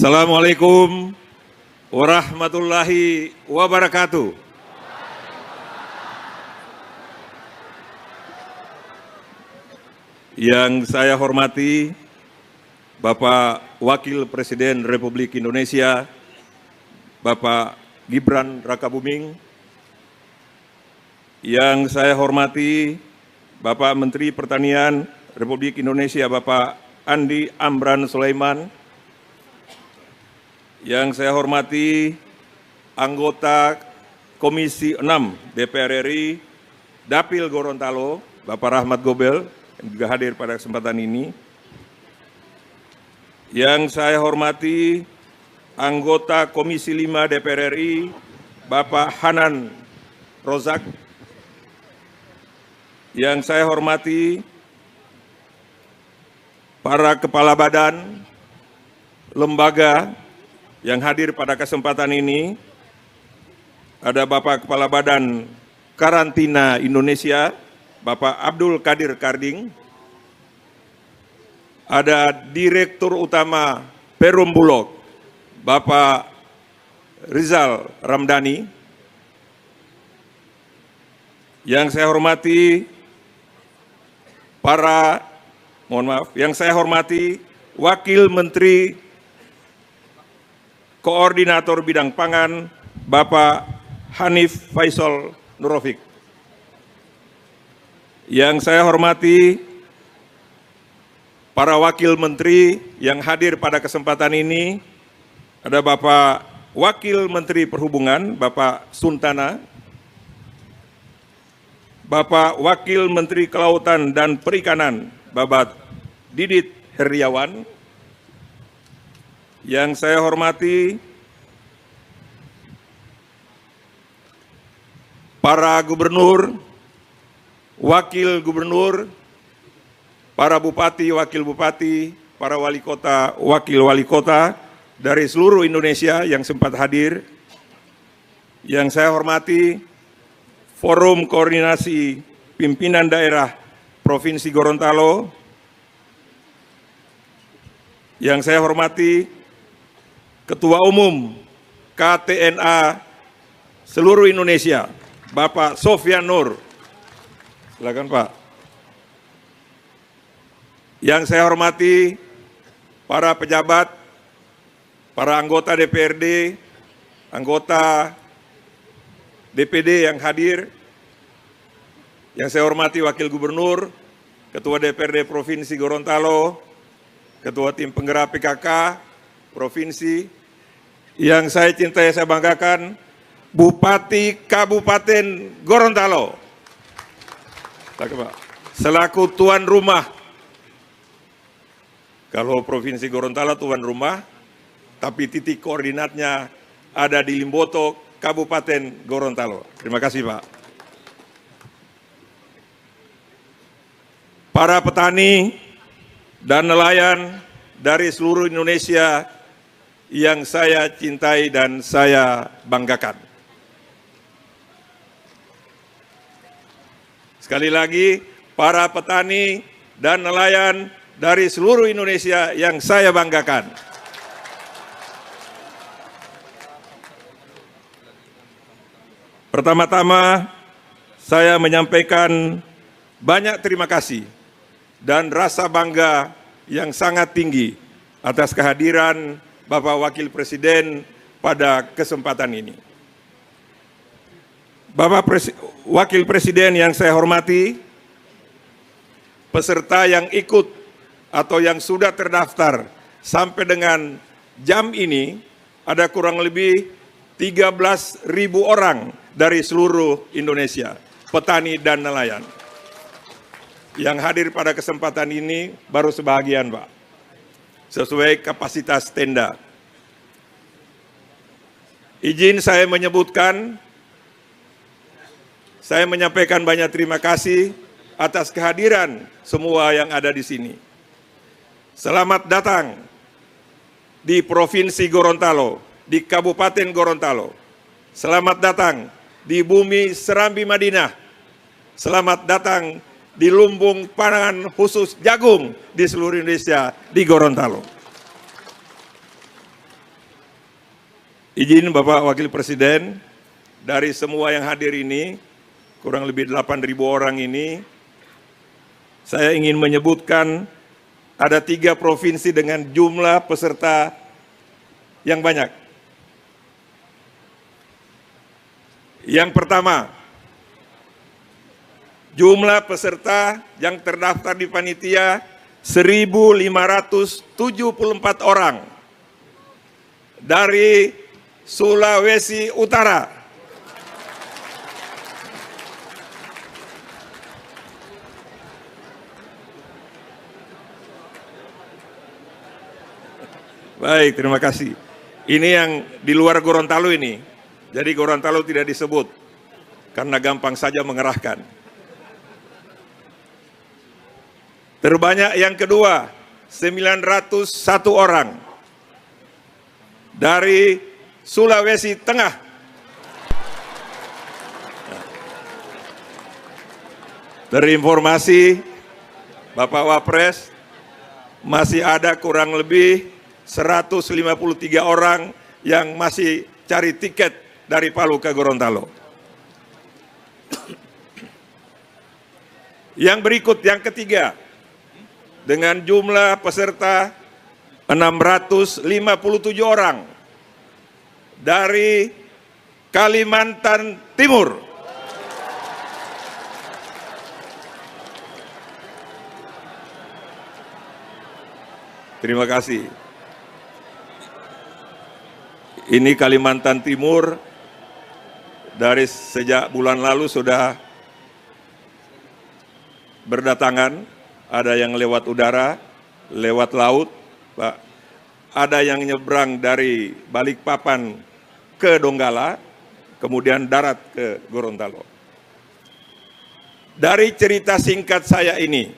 Assalamualaikum warahmatullahi wabarakatuh. Yang saya hormati Bapak Wakil Presiden Republik Indonesia, Bapak Gibran Rakabuming. Yang saya hormati Bapak Menteri Pertanian Republik Indonesia, Bapak Andi Amran Sulaiman. Yang saya hormati anggota Komisi 6 DPR RI Dapil Gorontalo, Bapak Rahmat Gobel, yang juga hadir pada kesempatan ini. Yang saya hormati anggota Komisi 5 DPR RI Bapak Hanan Rozak. Yang saya hormati para kepala badan, lembaga yang hadir pada kesempatan ini. Ada Bapak Kepala Badan Karantina Indonesia, Bapak Abdul Qadir Karding. Ada Direktur Utama Perum Bulog, Bapak Rizal Ramdhani. Yang saya hormati yang saya hormati Wakil Menteri Koordinator Bidang Pangan, Bapak Hanif Faisal Nurofik. Yang saya hormati para Wakil Menteri yang hadir pada kesempatan ini, ada Bapak Wakil Menteri Perhubungan, Bapak Suntana, Bapak Wakil Menteri Kelautan dan Perikanan, Bapak Didit Heriawan. Yang saya hormati para gubernur, wakil gubernur, para bupati, wakil bupati, para wali kota, wakil wali kota dari seluruh Indonesia yang sempat hadir. Yang saya hormati Forum Koordinasi Pimpinan Daerah Provinsi Gorontalo. Yang saya hormati Ketua Umum KTNA seluruh Indonesia, Bapak Sofyan Nur. Silakan Pak. Yang saya hormati para pejabat, para anggota DPRD, anggota DPD yang hadir. Yang saya hormati Wakil Gubernur, Ketua DPRD Provinsi Gorontalo, Ketua Tim Penggerak PKK Provinsi, yang saya cintai, saya banggakan, Bupati Kabupaten Gorontalo, selaku tuan rumah. Kalau Provinsi Gorontalo tuan rumah, tapi titik koordinatnya ada di Limboto, Kabupaten Gorontalo. Terima kasih Pak. Para petani dan nelayan dari seluruh Indonesia yang saya cintai dan saya banggakan. Sekali lagi, para petani dan nelayan dari seluruh Indonesia yang saya banggakan. Pertama-tama, saya menyampaikan banyak terima kasih dan rasa bangga yang sangat tinggi atas kehadiran Bapak Wakil Presiden pada kesempatan ini. Bapak Wakil Presiden yang saya hormati, peserta yang ikut atau yang sudah terdaftar sampai dengan jam ini ada kurang lebih 13.000 orang dari seluruh Indonesia, petani dan nelayan. Yang hadir pada kesempatan ini baru sebahagian Pak, sesuai kapasitas tenda. Izin saya menyebutkan, saya menyampaikan banyak terima kasih atas kehadiran semua yang ada di sini. Selamat datang di Provinsi Gorontalo, di Kabupaten Gorontalo. Selamat datang di bumi Serambi Madinah. Selamat datang di lumbung pangan khusus jagung di seluruh Indonesia, di Gorontalo. Izin Bapak Wakil Presiden, dari semua yang hadir ini, kurang lebih 8.000 orang ini, saya ingin menyebutkan ada 3 provinsi dengan jumlah peserta yang banyak. Yang pertama, jumlah peserta yang terdaftar di panitia 1.574 orang dari Sulawesi Utara. Baik, terima kasih. Ini yang di luar Gorontalo ini. Jadi Gorontalo tidak disebut karena gampang saja mengerahkan. Terbanyak yang kedua, 901 orang dari Sulawesi Tengah. Terinformasi Bapak Wapres, masih ada kurang lebih 153 orang yang masih cari tiket dari Palu ke Gorontalo. Yang berikut, yang ketiga, dengan jumlah peserta 657 orang dari Kalimantan Timur. Terima kasih. Ini Kalimantan Timur dari sejak bulan lalu sudah berdatangan, ada yang lewat udara, lewat laut, Pak. Ada yang nyebrang dari Balikpapan ke Donggala, kemudian darat ke Gorontalo. Dari cerita singkat saya ini,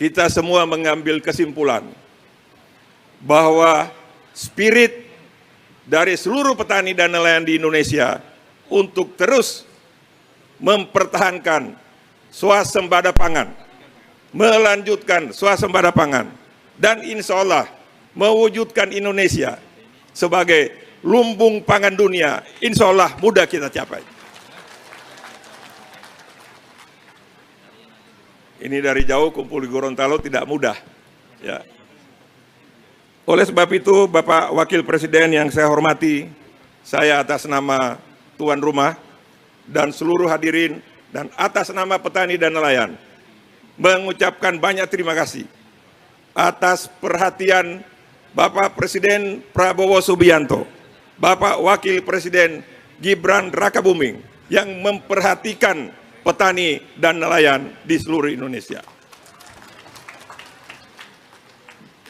kita semua mengambil kesimpulan bahwa spirit dari seluruh petani dan nelayan di Indonesia untuk terus mempertahankan swasembada pangan, melanjutkan swasembada pangan, dan insya Allah mewujudkan Indonesia sebagai lumbung pangan dunia, insya Allah mudah kita capai. Ini dari jauh kumpul di Gorontalo tidak mudah. Ya. Oleh sebab itu, Bapak Wakil Presiden yang saya hormati, saya atas nama tuan rumah dan seluruh hadirin dan atas nama petani dan nelayan mengucapkan banyak terima kasih atas perhatian Bapak Presiden Prabowo Subianto, Bapak Wakil Presiden Gibran Rakabuming yang memperhatikan petani dan nelayan di seluruh Indonesia.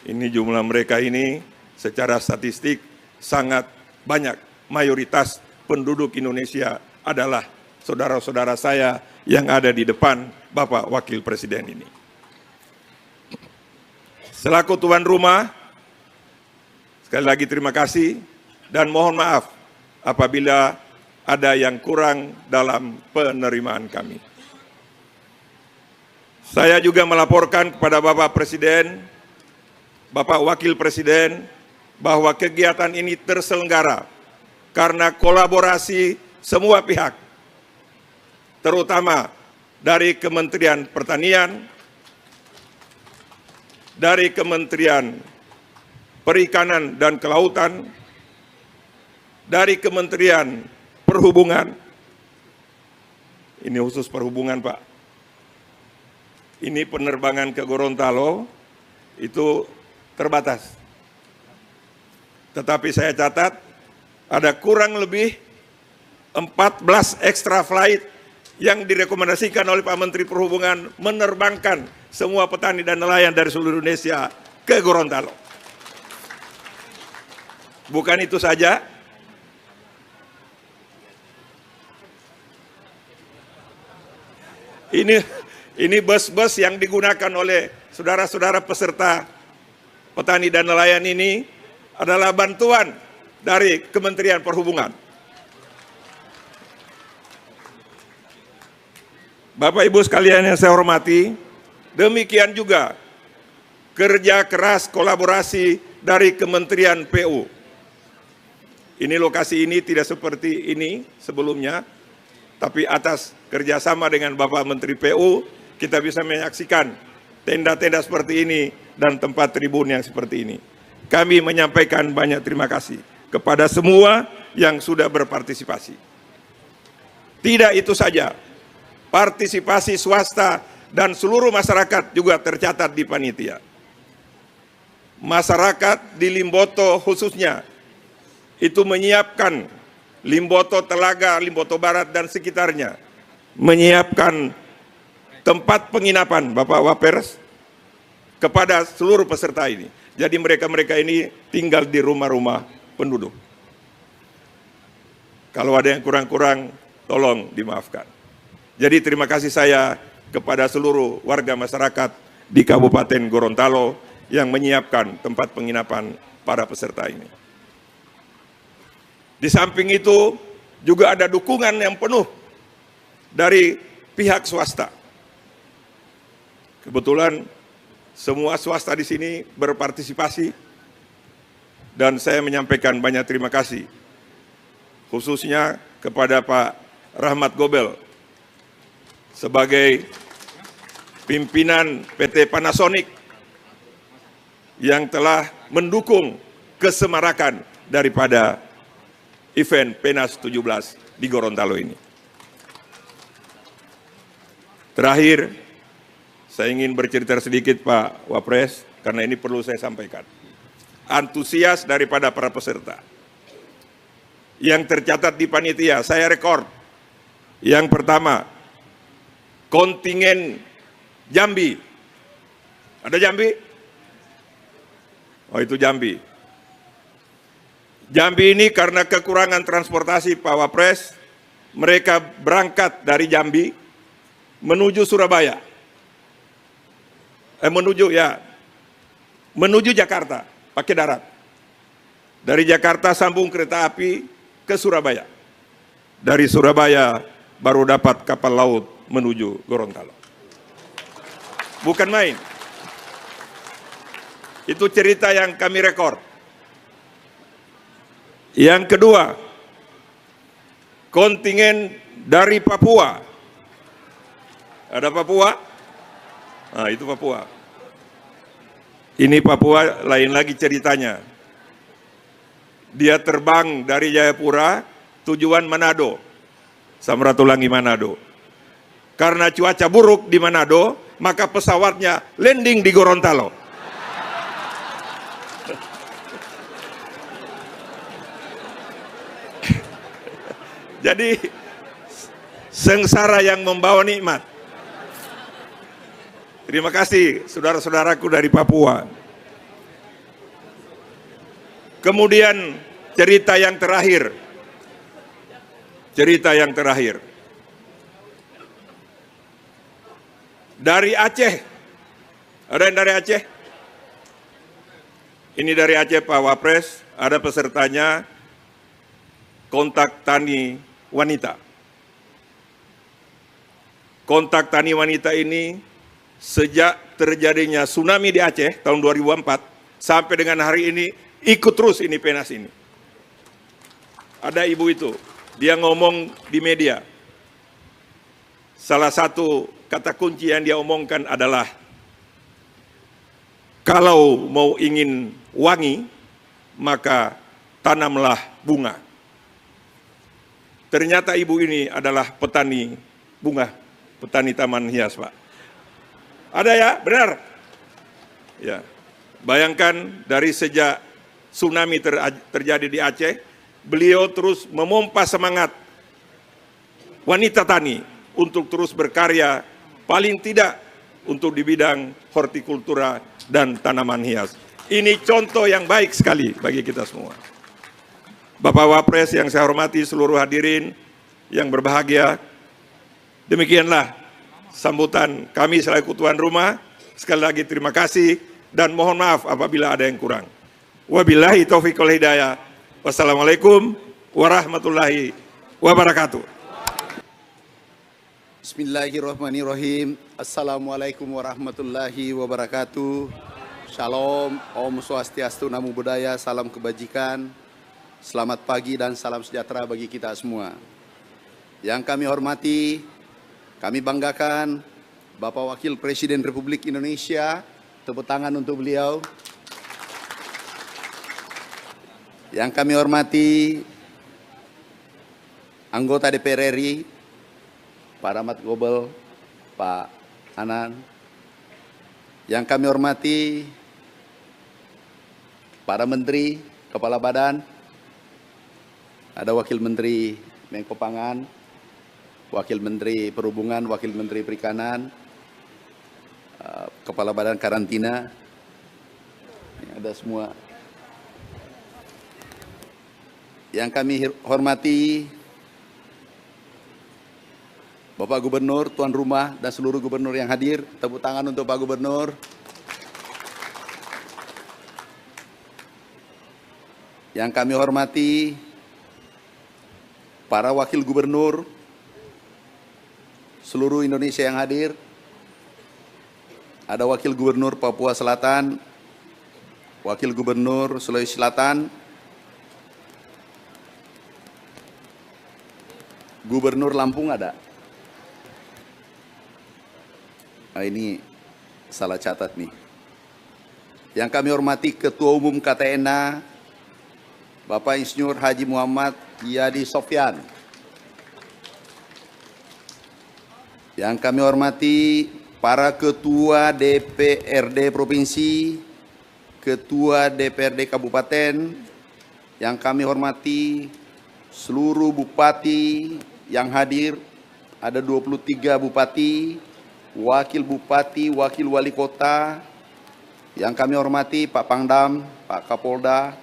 Ini jumlah mereka ini secara statistik sangat banyak. Mayoritas penduduk Indonesia adalah saudara-saudara saya yang ada di depan Bapak Wakil Presiden ini. Selaku tuan rumah, sekali lagi terima kasih dan mohon maaf apabila ada yang kurang dalam penerimaan kami. Saya juga melaporkan kepada Bapak Presiden, Bapak Wakil Presiden, bahwa kegiatan ini terselenggara karena kolaborasi semua pihak, terutama dari Kementerian Pertanian, dari Kementerian Perikanan dan Kelautan, dari Kementerian Perhubungan. Ini khusus perhubungan, Pak. Ini penerbangan ke Gorontalo itu terbatas. Tetapi saya catat ada kurang lebih 14 extra flight yang direkomendasikan oleh Pak Menteri Perhubungan menerbangkan semua petani dan nelayan dari seluruh Indonesia ke Gorontalo. Bukan itu saja, ini bus-bus yang digunakan oleh saudara-saudara peserta petani dan nelayan ini adalah bantuan dari Kementerian Perhubungan. Bapak Ibu sekalian yang saya hormati, demikian juga kerja keras kolaborasi dari Kementerian PU. Ini lokasi ini tidak seperti ini sebelumnya, tapi atas kerjasama dengan Bapak Menteri PU, kita bisa menyaksikan tenda-tenda seperti ini dan tempat tribun yang seperti ini. Kami menyampaikan banyak terima kasih kepada semua yang sudah berpartisipasi. Tidak itu saja, partisipasi swasta dan seluruh masyarakat juga tercatat di panitia. Masyarakat di Limboto khususnya itu menyiapkan Limboto Telaga, Limboto Barat dan sekitarnya, menyiapkan tempat penginapan Bapak Wapres kepada seluruh peserta ini. Jadi mereka-mereka ini tinggal di rumah-rumah penduduk. Kalau ada yang kurang-kurang, tolong dimaafkan. Jadi terima kasih saya kepada seluruh warga masyarakat di Kabupaten Gorontalo yang menyiapkan tempat penginapan para peserta ini. Di samping itu juga ada dukungan yang penuh dari pihak swasta. Kebetulan semua swasta di sini berpartisipasi dan saya menyampaikan banyak terima kasih khususnya kepada Pak Rahmat Gobel sebagai pimpinan PT Panasonic yang telah mendukung kesemarakan daripada event PENAS 17 di Gorontalo ini. Terakhir, saya ingin bercerita sedikit Pak Wapres, karena ini perlu saya sampaikan. Antusias daripada para peserta. Yang tercatat di panitia, saya rekor. Yang pertama, kontingen Jambi. Ada Jambi? Oh, itu Jambi. Jambi ini karena kekurangan transportasi Pak Wapres, mereka berangkat dari Jambi menuju Surabaya. Menuju Jakarta pakai darat. Dari Jakarta sambung kereta api ke Surabaya. Dari Surabaya baru dapat kapal laut menuju Gorontalo. Bukan main. Itu cerita yang kami rekor. Yang kedua, kontingen dari Papua. Ada Papua? Nah, itu Papua. Ini Papua lain lagi ceritanya. Dia terbang dari Jayapura, tujuan Manado, Samratulangi Manado. Karena cuaca buruk di Manado, maka pesawatnya landing di Gorontalo. Jadi sengsara yang membawa nikmat. Terima kasih saudara-saudaraku dari Papua. Kemudian cerita yang terakhir. Dari Aceh. Ada yang dari Aceh? Ini dari Aceh Pak Wapres, ada pesertanya kontak tani wanita. Kontak tani wanita ini sejak terjadinya tsunami di Aceh tahun 2004 sampai dengan hari ini ikut terus ini PENAS ini. Ada ibu itu, dia ngomong di media. Salah satu kata kunci yang dia omongkan adalah kalau mau ingin wangi, maka tanamlah bunga. Ternyata ibu ini adalah petani bunga, petani taman hias, Pak. Ada ya? Benar? Ya. Bayangkan dari sejak tsunami terjadi di Aceh, beliau terus memompa semangat wanita tani untuk terus berkarya, paling tidak untuk di bidang hortikultura dan tanaman hias. Ini contoh yang baik sekali bagi kita semua. Bapak Wapres yang saya hormati, seluruh hadirin yang berbahagia, demikianlah sambutan kami selaku tuan rumah. Sekali lagi terima kasih dan mohon maaf apabila ada yang kurang. Wabillahi taufiq wal hidayah. Wassalamualaikum warahmatullahi wabarakatuh. Bismillahirrahmanirrahim. Assalamualaikum warahmatullahi wabarakatuh. Shalom, Om Swastiastu, Namo Buddhaya, salam kebajikan, selamat pagi dan salam sejahtera bagi kita semua. Yang kami hormati, kami banggakan Bapak Wakil Presiden Republik Indonesia, tepuk tangan untuk beliau. Yang kami hormati, anggota DPR RI, Pak Rahmat Gobel, Pak Anan. Yang kami hormati, para menteri, kepala badan, ada Wakil Menteri Menko Pangan, Wakil Menteri Perhubungan, Wakil Menteri Perikanan, Kepala Badan Karantina, ada semua. Yang kami hormati, Bapak Gubernur, Tuan Rumah, dan seluruh gubernur yang hadir, tepuk tangan untuk Pak Gubernur. Yang kami hormati, para wakil gubernur seluruh Indonesia yang hadir. Ada Wakil Gubernur Papua Selatan, Wakil Gubernur Sulawesi Selatan, Gubernur Lampung ada. Nah, ini salah catat nih. Yang kami hormati Ketua Umum KTNA, Bapak Insinyur Haji Muhammad Yadi Sofyan. Yang kami hormati para Ketua DPRD Provinsi, Ketua DPRD Kabupaten. Yang kami hormati seluruh Bupati yang hadir, ada 23 Bupati, Wakil Bupati, Wakil Wali Kota. Yang kami hormati Pak Pangdam, Pak Kapolda,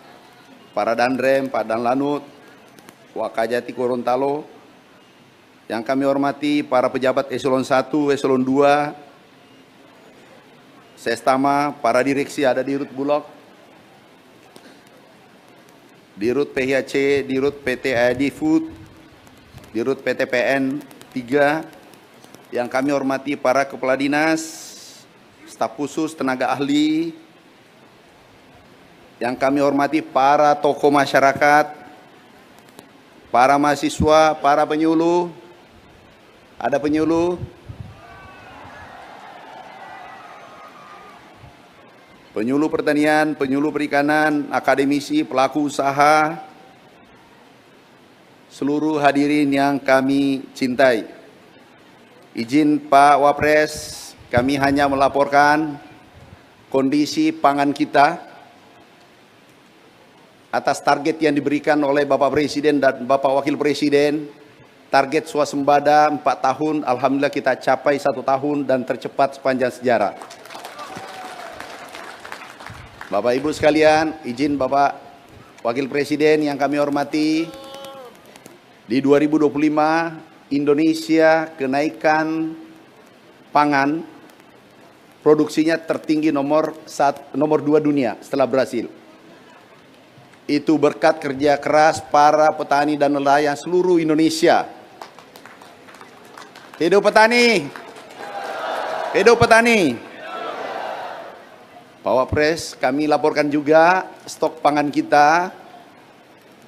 para Danrem, Pak Danlanut, Wakajati Gorontalo. Yang kami hormati para pejabat eselon 1, eselon 2, Sestama, para direksi ada di Dirut Bulog, Dirut PHC, Dirut PT AD Food, Dirut PT PN 3. Yang kami hormati para kepala dinas, staf khusus, tenaga ahli. Yang kami hormati para tokoh masyarakat, para mahasiswa, para penyuluh. Ada penyuluh? Penyuluh pertanian, penyuluh perikanan, akademisi, pelaku usaha, seluruh hadirin yang kami cintai. Izin Pak Wapres, kami hanya melaporkan kondisi pangan kita atas target yang diberikan oleh Bapak Presiden dan Bapak Wakil Presiden. Target swasembada 4 tahun, alhamdulillah kita capai 1 tahun dan tercepat sepanjang sejarah. Bapak Ibu sekalian, izin Bapak Wakil Presiden yang kami hormati, di 2025 Indonesia kenaikan pangan produksinya tertinggi nomor 2 dunia setelah Brasil. Itu berkat kerja keras para petani dan nelayan seluruh Indonesia. Hidup petani! Hidup petani! Pak Wapres, kami laporkan juga stok pangan kita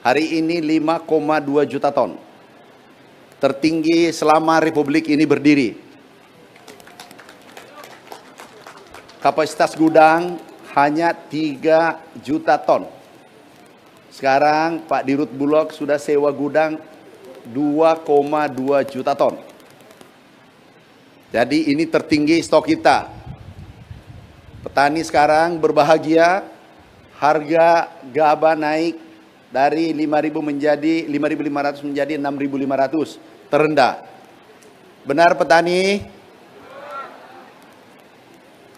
hari ini 5,2 juta ton. Tertinggi selama Republik ini berdiri. Kapasitas gudang hanya 3 juta ton. Sekarang Pak Dirut Bulog sudah sewa gudang 2,2 juta ton. Jadi ini tertinggi stok kita. Petani sekarang berbahagia, harga gabah naik dari 5.000 menjadi 5.500 menjadi 6.500, terendah. Benar petani?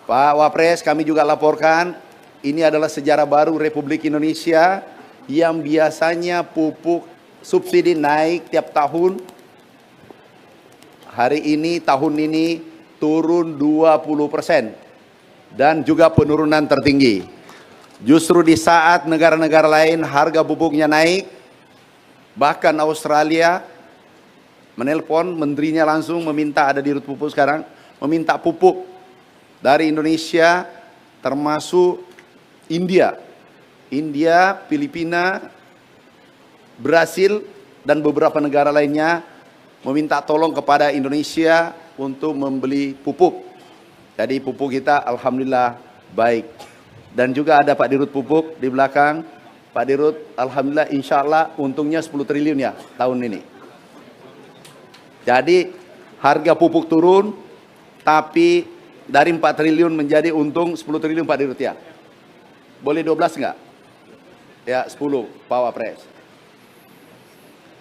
Pak Wapres, kami juga laporkan ini adalah sejarah baru Republik Indonesia yang biasanya pupuk subsidi naik tiap tahun. Hari ini, tahun ini turun 20% dan juga penurunan tertinggi. Justru di saat negara-negara lain harga pupuknya naik, bahkan Australia menelpon menterinya langsung meminta, ada di Dirut Pupuk sekarang, meminta pupuk dari Indonesia termasuk India, Filipina, Brasil, dan beberapa negara lainnya meminta tolong kepada Indonesia untuk membeli pupuk. Jadi pupuk kita alhamdulillah baik. Dan juga ada Pak Dirut Pupuk di belakang. Pak Dirut, alhamdulillah insya Allah untungnya 10 triliun ya tahun ini. Jadi harga pupuk turun, tapi dari 4 triliun menjadi untung 10 triliun Pak Dirut ya. Boleh 12 enggak? Ya 10 Pak Wapres.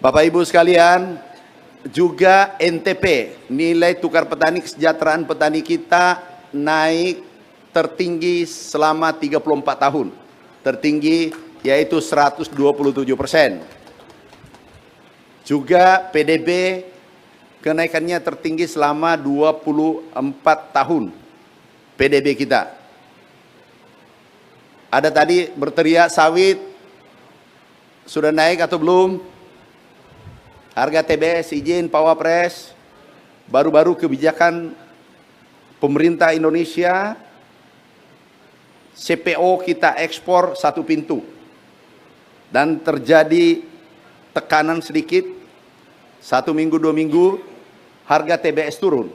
Bapak Ibu sekalian, juga NTP, nilai tukar petani kesejahteraan petani kita naik tertinggi selama 34 tahun. Tertinggi yaitu 127%. Juga PDB kenaikannya tertinggi selama 24 tahun. PDB kita. Ada tadi berteriak sawit sudah naik atau belum? Harga TBS izin Pak Wapres, baru-baru kebijakan pemerintah Indonesia, CPO kita ekspor satu pintu. Dan terjadi tekanan sedikit, 1 minggu 2 minggu, harga TBS turun.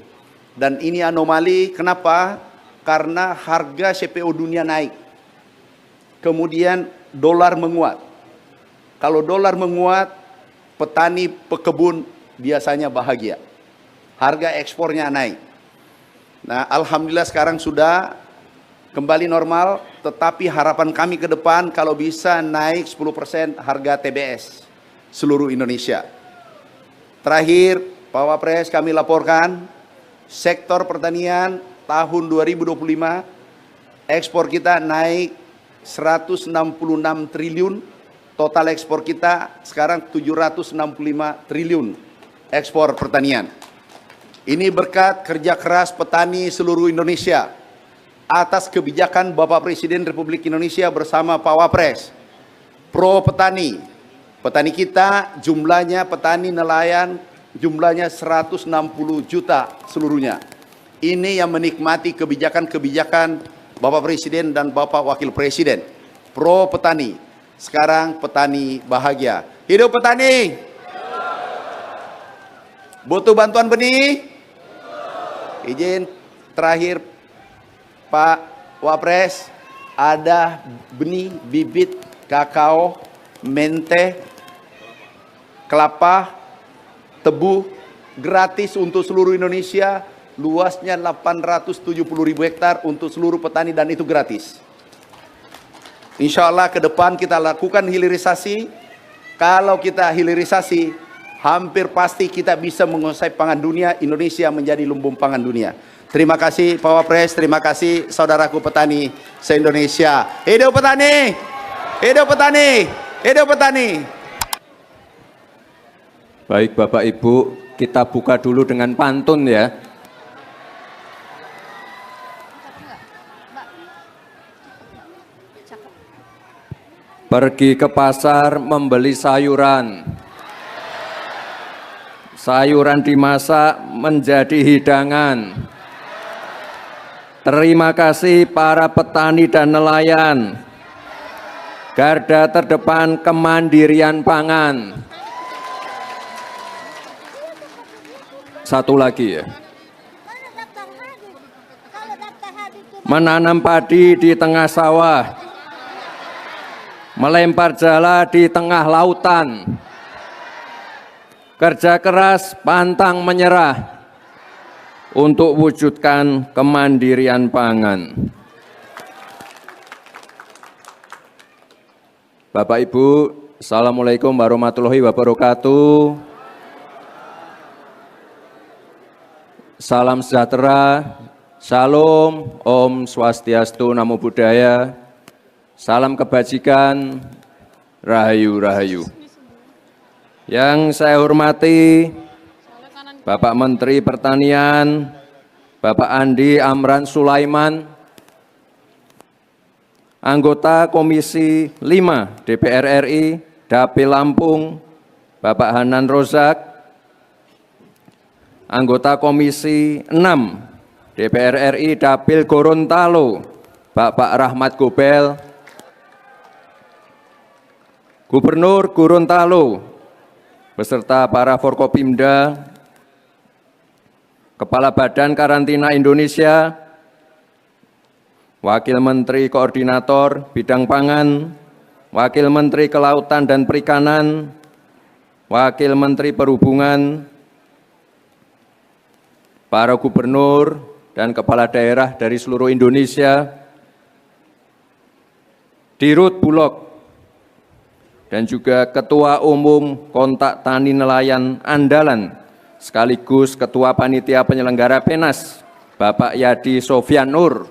Dan ini anomali, kenapa? Karena harga CPO dunia naik. Kemudian dolar menguat. Kalau dolar menguat, petani pekebun biasanya bahagia. Harga ekspornya naik. Nah, alhamdulillah sekarang sudah kembali normal, tetapi harapan kami ke depan kalau bisa naik 10% harga TBS seluruh Indonesia. Terakhir, Pak Wapres kami laporkan, sektor pertanian tahun 2025, ekspor kita naik 166 triliun, total ekspor kita sekarang 765 triliun ekspor pertanian. Ini berkat kerja keras petani seluruh Indonesia atas kebijakan Bapak Presiden Republik Indonesia bersama Pak Wapres. Pro petani. Petani kita jumlahnya, petani nelayan jumlahnya 160 juta seluruhnya. Ini yang menikmati kebijakan-kebijakan Bapak Presiden dan Bapak Wakil Presiden. Pro petani. Sekarang petani bahagia. Hidup petani. Butuh bantuan benih? Izin terakhir Pak Wapres, ada benih bibit kakao, mente, kelapa, tebu gratis untuk seluruh Indonesia, luasnya 870.000 hektar untuk seluruh petani dan itu gratis. Insya Allah ke depan kita lakukan hilirisasi. Kalau kita hilirisasi, hampir pasti kita bisa menguasai pangan dunia. Indonesia menjadi lumbung pangan dunia. Terima kasih Pak Wapres, terima kasih saudaraku petani se-Indonesia. Hidup petani! Hidup petani! Hidup petani! Baik Bapak Ibu, kita buka dulu dengan pantun ya. Pergi ke pasar membeli sayuran. Sayuran dimasak menjadi hidangan. Terima kasih para petani dan nelayan. Garda terdepan kemandirian pangan. Satu lagi ya. Menanam padi di tengah sawah. Melempar jala di tengah lautan. Kerja keras pantang menyerah untuk wujudkan kemandirian pangan. Bapak Ibu, Assalamualaikum warahmatullahi wabarakatuh. Salam sejahtera, Shalom, Om Swastiastu, Namo Buddhaya, salam kebajikan, Rahayu Rahayu. Yang saya hormati Bapak Menteri Pertanian, Bapak Andi Amran Sulaiman, anggota Komisi 5 DPR RI, Dapil Lampung, Bapak Hanan Rozak, anggota Komisi 6 DPR RI, Dapil Gorontalo, Bapak Rahmat Gobel, Gubernur Gorontalo, beserta para Forkopimda, Kepala Badan Karantina Indonesia, Wakil Menteri Koordinator Bidang Pangan, Wakil Menteri Kelautan dan Perikanan, Wakil Menteri Perhubungan, para gubernur dan kepala daerah dari seluruh Indonesia, Dirut Bulog, dan juga Ketua Umum Kontak Tani Nelayan Andalan, sekaligus Ketua Panitia Penyelenggara PENAS, Bapak Yadi Sofyan Nur,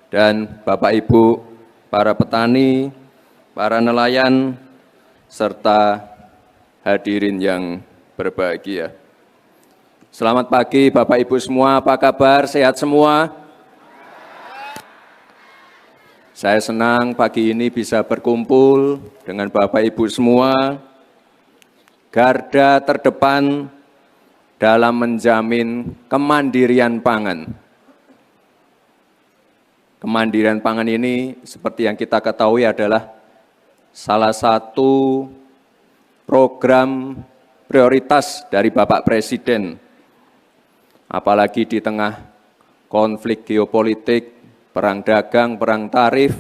dan Bapak Ibu, para petani, para nelayan, serta hadirin yang berbahagia. Selamat pagi Bapak Ibu semua, apa kabar? Sehat semua? Saya senang pagi ini bisa berkumpul dengan Bapak Ibu semua, garda terdepan dalam menjamin kemandirian pangan. Kemandirian pangan ini seperti yang kita ketahui adalah salah satu program prioritas dari Bapak Presiden, apalagi di tengah konflik geopolitik, perang dagang, perang tarif,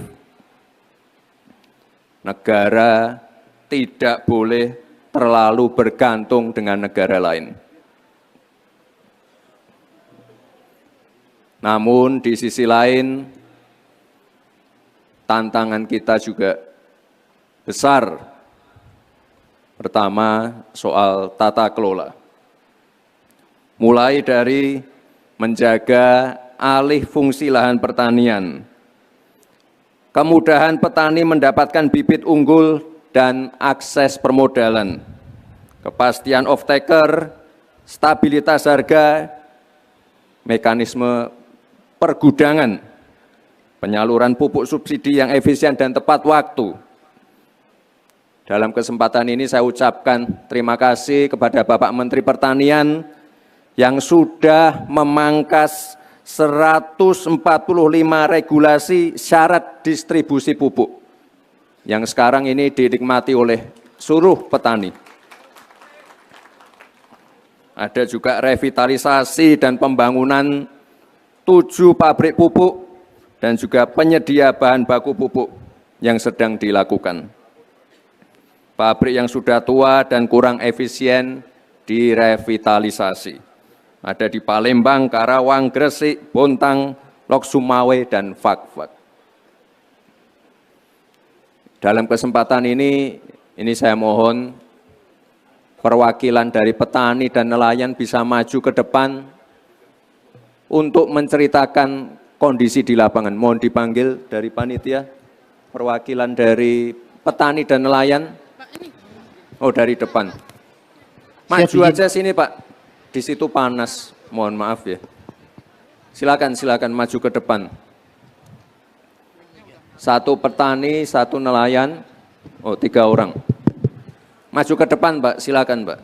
negara tidak boleh terlalu bergantung dengan negara lain. Namun di sisi lain, tantangan kita juga besar. Pertama, soal tata kelola. Mulai dari menjaga alih fungsi lahan pertanian, kemudahan petani mendapatkan bibit unggul dan akses permodalan, kepastian off-taker, stabilitas harga, mekanisme pergudangan, penyaluran pupuk subsidi yang efisien dan tepat waktu. Dalam kesempatan ini saya ucapkan terima kasih kepada Bapak Menteri Pertanian yang sudah memangkas 145 regulasi syarat distribusi pupuk yang sekarang ini dinikmati oleh seluruh petani. Ada juga revitalisasi dan pembangunan 7 pabrik pupuk dan juga penyedia bahan baku pupuk yang sedang dilakukan. Pabrik yang sudah tua dan kurang efisien direvitalisasi. Ada di Palembang, Karawang, Gresik, Bontang, Lok Sumawe, dan Fakfak. Dalam kesempatan ini saya mohon perwakilan dari petani dan nelayan bisa maju ke depan untuk menceritakan kondisi di lapangan. Mohon dipanggil dari panitia, perwakilan dari petani dan nelayan. Oh, dari depan. Maju aja sini, Pak. Di situ panas, mohon maaf ya. Silakan maju ke depan. Satu petani, satu nelayan. Oh, 3 orang. Maju ke depan, Pak. Silakan, Pak.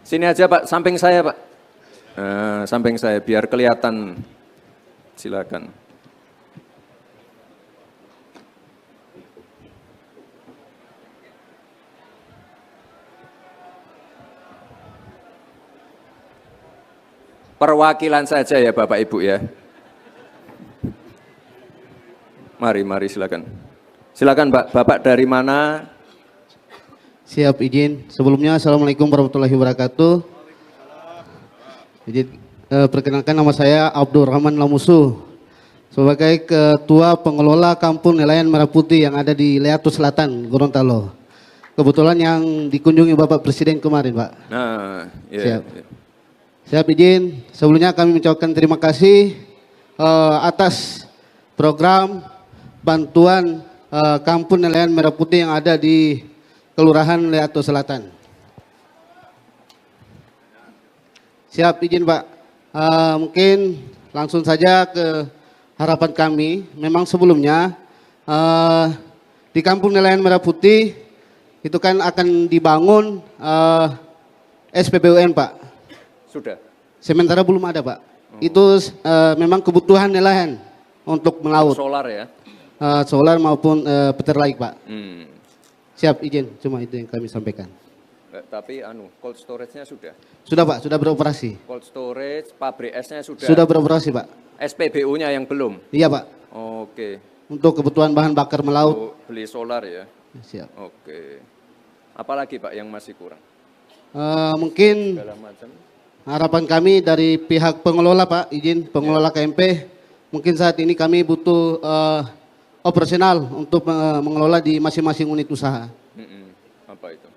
Sini aja, Pak. Samping saya, Pak. Samping saya, biar kelihatan. Silakan. Perwakilan saja ya Bapak Ibu ya. Mari silakan. Silakan Pak, Bapak dari mana? Siap izin. Sebelumnya Assalamualaikum warahmatullahi wabarakatuh. Izin perkenalkan nama saya Abdurrahman Lamusu sebagai Ketua Pengelola Kampung Nelayan Merah Putih yang ada di Leatu Selatan, Gorontalo. Kebetulan yang dikunjungi Bapak Presiden kemarin, Pak. Nah, iya. Siap. Siap izin, sebelumnya kami mengucapkan terima kasih atas program bantuan Kampung Nelayan Merah Putih yang ada di Kelurahan Leatu Selatan. Siap izin Pak, mungkin langsung saja ke harapan kami. Memang sebelumnya di Kampung Nelayan Merah Putih itu kan akan dibangun SPBUN Pak. Sudah. Sementara belum ada Pak. Itu memang kebutuhan nelayan untuk melaut. Solar ya. Solar maupun peternaik Pak. Hmm. Siap izin, cuma itu yang kami sampaikan. Tapi cold storage-nya sudah. Sudah Pak, sudah beroperasi. Cold storage, pabrik esnya sudah. Sudah beroperasi Pak. SPBU-nya yang belum. Iya Pak. Oke. Untuk kebutuhan bahan bakar melaut. Oh, beli solar ya. Siap. Oke. Apalagi Pak yang masih kurang? Mungkin Segala macam. harapan kami dari pihak pengelola Pak, izin pengelola KMP, mungkin saat ini kami butuh operasional untuk mengelola di masing-masing unit usaha. Apa itu?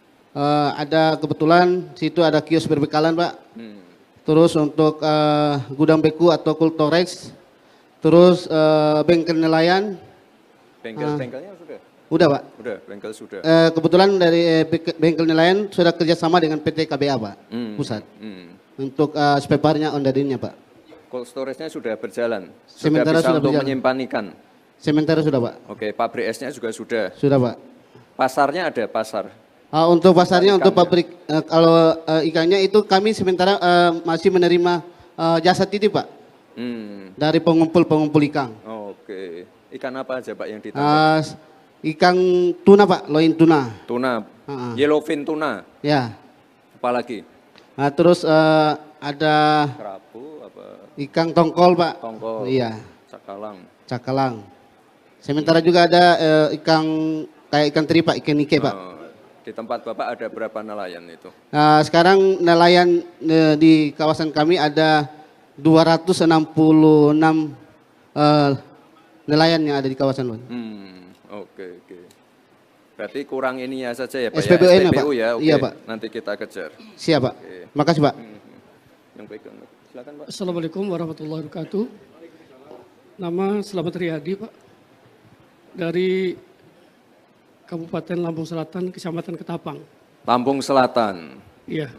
Ada kebetulan situ ada kios berbekalan Pak. Terus untuk gudang beku atau cold storage, terus bengkel nelayan. Bengkel-bengkelnya sudah? Udah Pak. Udah, bengkel sudah. Kebetulan dari bengkel nelayan sudah kerjasama dengan PT KBA Pak, pusat. Untuk spare partnya ondadinnya Pak. Cold storage-nya sudah berjalan? Sementara bisa sudah untuk berjalan. menyimpan ikan? Sementara sudah Pak. Oke, pabrik esnya juga sudah? Sudah Pak. Pasarnya ada pasar? Untuk pasarnya, untuk Ikannya. pabrik, kalau ikannya itu kami sementara masih menerima jasa titip Pak. Dari pengumpul ikan. Oke. Ikan apa aja Pak yang ditangkap? Ikan tuna Pak, loin tuna. Tuna, yellowfin tuna, Ya. apalagi? Terus ada Kerapu, apa? ikan tongkol Pak. Tongkol, Iya, cakalang. cakalang. Sementara juga ada ikan kayak ikan teri Pak, ikan nike Pak. Di tempat Bapak ada berapa nelayan itu? Sekarang nelayan di kawasan kami ada 266 nelayan yang ada di kawasan Loin. Oke. Berarti kurang ininya saja ya Pak SPBU ya? -nya, Pak. SPBU ya, oke. Iya, Pak. Nanti kita kejar. Siap Pak. Makasih Pak. Yang pegang, silakan Pak. Assalamualaikum warahmatullahi wabarakatuh. Nama Selamat Riyadi Pak. Dari Kabupaten Lampung Selatan, Kecamatan Ketapang. Lampung Selatan. Iya.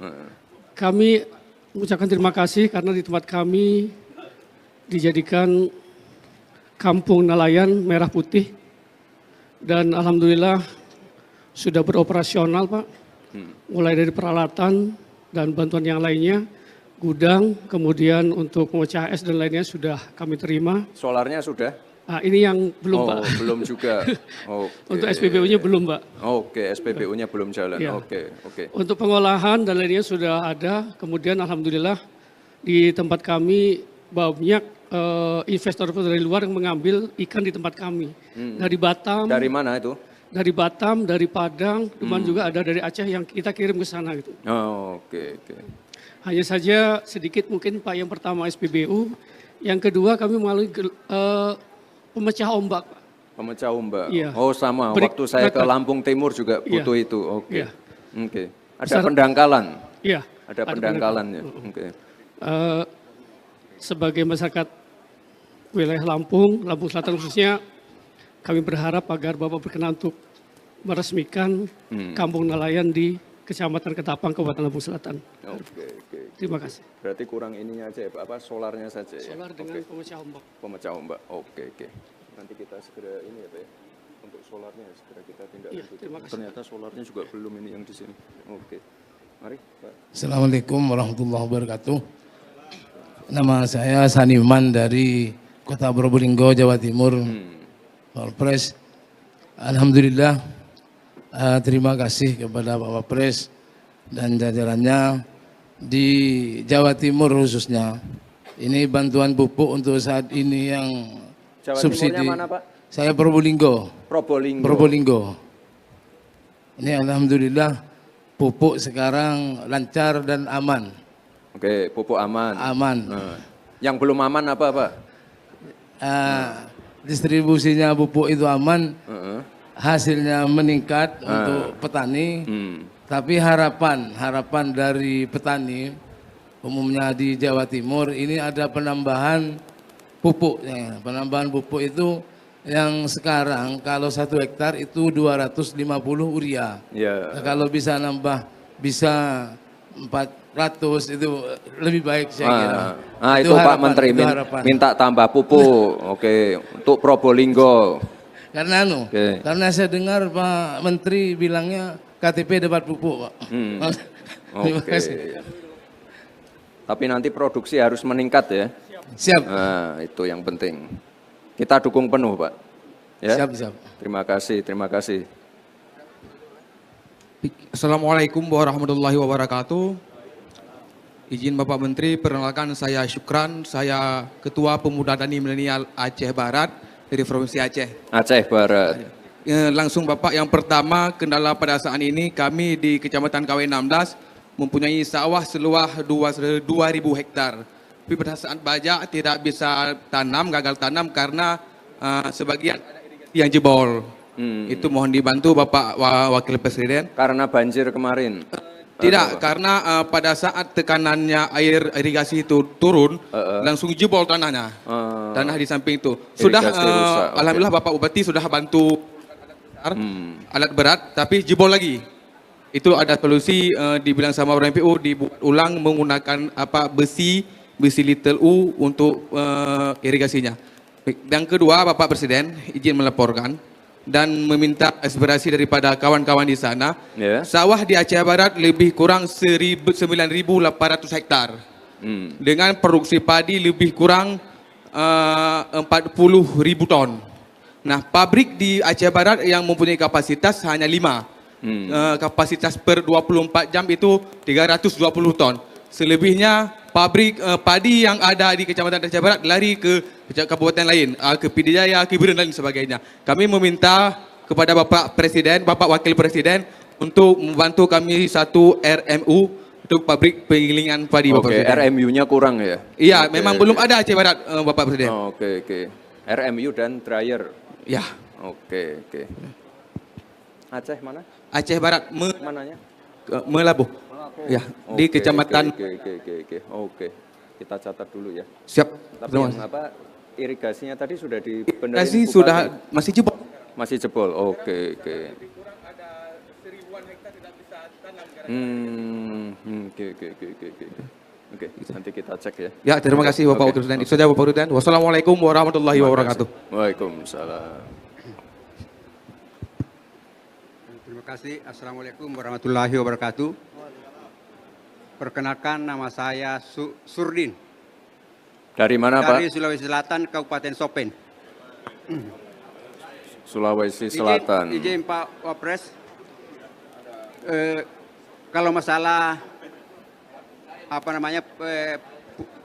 Kami mengucapkan terima kasih karena di tempat kami dijadikan kampung nelayan merah putih. Dan alhamdulillah sudah beroperasional Pak. Mulai dari peralatan dan bantuan yang lainnya. Gudang, kemudian untuk memecah es dan lainnya sudah kami terima. Solarnya sudah? Ini yang belum Pak. Belum juga. Oke. Untuk SPBU-nya belum Pak. Oke, SPBU-nya belum jalan. Iya. Oke. Untuk pengolahan dan lainnya sudah ada. Kemudian alhamdulillah di tempat kami banyak investor dari luar yang mengambil ikan di tempat kami. Dari Batam. Dari mana itu? Dari Batam, dari Padang, cuman juga ada dari Aceh yang kita kirim ke sana gitu. Oke. Hanya saja sedikit mungkin Pak, yang pertama SPBU, yang kedua kami melalui pemecah ombak Pak. Pemecah ombak. Iya. Oh sama, waktu saya ke Lampung Timur juga butuh itu. Oke. Iya. Oke. Ada pendangkalan. Iya. Ada pendangkalannya. Oke. Sebagai masyarakat wilayah Lampung Selatan khususnya, kami berharap agar Bapak berkenan untuk meresmikan kampung nelayan di Kecamatan Ketapang, Kabupaten Lampung Selatan. Oke. Terima kasih. Berarti kurang ininya aja ya Pak, apa solarnya saja ya? Solar dengan pemecah ombak. Pemecah ombak. Oke. Nanti kita segera ini ya Pak ya. Untuk solarnya segera kita tindak Iya, lanjut. terima kasih. Ternyata solarnya juga belum ini yang di sini. Oke. Mari Pak. Assalamualaikum warahmatullahi wabarakatuh. Nama saya Saniman dari Kota Probolinggo, Jawa Timur. Wapres. Alhamdulillah, terima kasih kepada Pak Wapres dan jajarannya di Jawa Timur khususnya. Ini bantuan pupuk untuk saat ini yang Jawa subsidi. Timurnya mana Pak? Saya Probolinggo. Probolinggo. Ini alhamdulillah pupuk sekarang lancar dan aman. Oke, pupuk aman. Aman. Yang belum aman apa Pak? Distribusinya pupuk itu aman, hasilnya meningkat untuk petani. Tapi harapan dari petani umumnya di Jawa Timur ini ada penambahan pupuk. Penambahan pupuk itu yang sekarang kalau 1 hektar itu 250 urea. Ya. Nah, kalau bisa nambah bisa 400 itu lebih baik saya kira. Itu Pak Menteri itu harapan. minta tambah pupuk. Oke, untuk Probolinggo. Karena Oke. karena saya dengar Pak Menteri bilangnya KTP debat pupuk, Pak. Terima Oke. kasih. Tapi nanti produksi harus meningkat ya. Siap. Nah, itu yang penting. Kita dukung penuh, Pak. Ya. Siap, siap. Terima kasih, terima kasih. Assalamualaikum warahmatullahi wabarakatuh. Izin Bapak Menteri, perkenalkan saya Syukran, saya Ketua Pemuda Tani Milenial Aceh Barat dari Provinsi Aceh. Aceh Barat. Langsung Bapak, yang pertama kendala pada saat ini kami di Kecamatan KW16 mempunyai sawah seluas 2.000 hektar. Tapi pada saat bajak tidak bisa tanam, gagal tanam karena sebagian ada irigasi yang jebol. Itu mohon dibantu Bapak Wakil Presiden. Karena banjir kemarin. Tidak, karena pada saat tekanannya air irigasi itu turun, langsung jebol tanahnya. Tanah di samping itu. Sudah, Irigasi rusak, oke. Alhamdulillah Bapak Bupati sudah bantu alat berat, tapi jebol lagi. Itu ada solusi dibilang sama orang MPU, dibuat ulang menggunakan besi little U untuk irigasinya. Baik, yang kedua, Bapak Presiden izin melaporkan dan meminta aspirasi daripada kawan-kawan di sana. Ya. Sawah di Aceh Barat lebih kurang 9.800 hektar. Dengan produksi padi lebih kurang 40.000 ton. Nah, pabrik di Aceh Barat yang mempunyai kapasitas hanya 5. Kapasitas per 24 jam itu 320 ton. Selebihnya pabrik padi yang ada di Kecamatan Aceh Barat lari ke kabupaten lain, ke Pidijaya, ke Biren dan sebagainya. Kami meminta kepada Bapak Presiden, Bapak Wakil Presiden untuk membantu kami satu RMU untuk pabrik penggilingan padi, Bapak Oke, Presiden. RMU-nya kurang ya? Iya, Oke, memang oke. belum ada Aceh Barat, Bapak Presiden. Oke, oke. RMU dan dryer. Ya, Oke, oke. Aceh mana? Aceh Barat, Mananya? Melabuh. Ya, di Oke, Kecamatan. Oke. Kita catat dulu ya. Siap. Tapi Terima yang kasih. apa irigasinya tadi sudah dibenerin? Irigasi Bupati? sudah masih jebol. Masih jebol. Oke. Oke, nanti kita cek ya. Ya, terima kasih Bapak Oke. Wakil Presiden. Itu saja Bapak Presiden. Wassalamualaikum warahmatullahi wabarakatuh. Waalaikumsalam. Terima kasih. Assalamualaikum warahmatullahi wabarakatuh. Perkenalkan, nama saya Surdin. Dari mana Dari Pak? Sulawesi Selatan, Kabupaten Sopen. Sulawesi Selatan. Izin Pak Wapres. Kalau masalah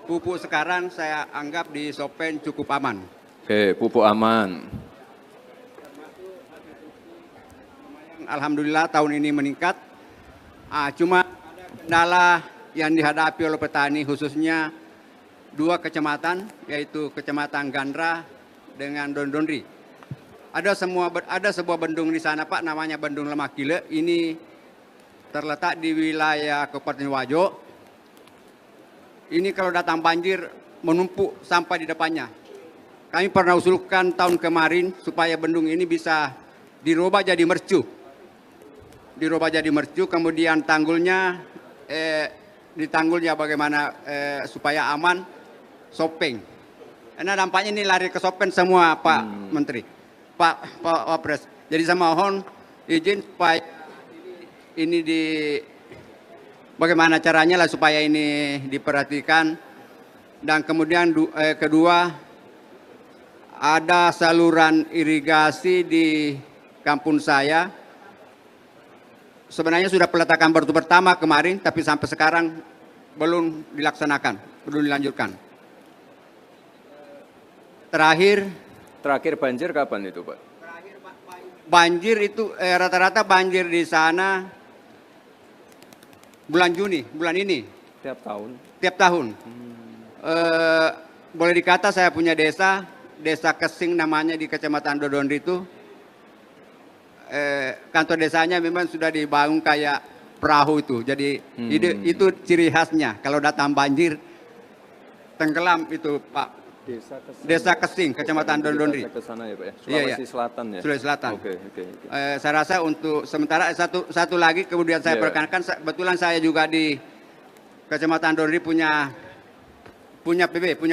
pupuk sekarang saya anggap di Sopen cukup aman. Oke, pupuk aman. Alhamdulillah tahun ini meningkat. Cuma ada kendala yang dihadapi oleh petani khususnya 2 kecamatan, yaitu Kecamatan Gandra dengan Dondonri. Ada sebuah bendung di sana Pak, namanya Bendung Lemak Gile. Ini terletak di wilayah Kabupaten Wajo. Ini kalau datang banjir menumpuk sampah di depannya. Kami pernah usulkan tahun kemarin supaya bendung ini bisa dirubah jadi mercu. Kemudian tanggulnya ditanggulnya bagaimana supaya aman, Sopeng. Karena dampaknya ini lari ke Sopen semua Pak Menteri, Pak Wapres. Jadi saya mohon izin supaya ini bagaimana caranya lah supaya ini diperhatikan. Dan kemudian kedua, ada saluran irigasi di kampung saya. Sebenarnya sudah peletakan batu pertama kemarin, tapi sampai sekarang belum dilaksanakan, belum dilanjutkan. Terakhir banjir kapan itu Pak? banjir itu rata-rata banjir di sana bulan Juni, bulan ini. Tiap tahun. Boleh dikata saya punya desa Kesing namanya di Kecamatan Dodondri itu. Kantor desanya memang sudah dibangun kayak perahu itu. Jadi itu ciri khasnya. Kalau datang banjir tenggelam itu Pak. Desa Kesing, Kecamatan Dondondri. Ke sana ya Pak ya. Iya. Sulawesi Selatan ya. Sulawesi Selatan. Oke. Saya rasa untuk sementara satu lagi kemudian saya perkenalkan, kebetulan saya juga di Kecamatan Dondondri punya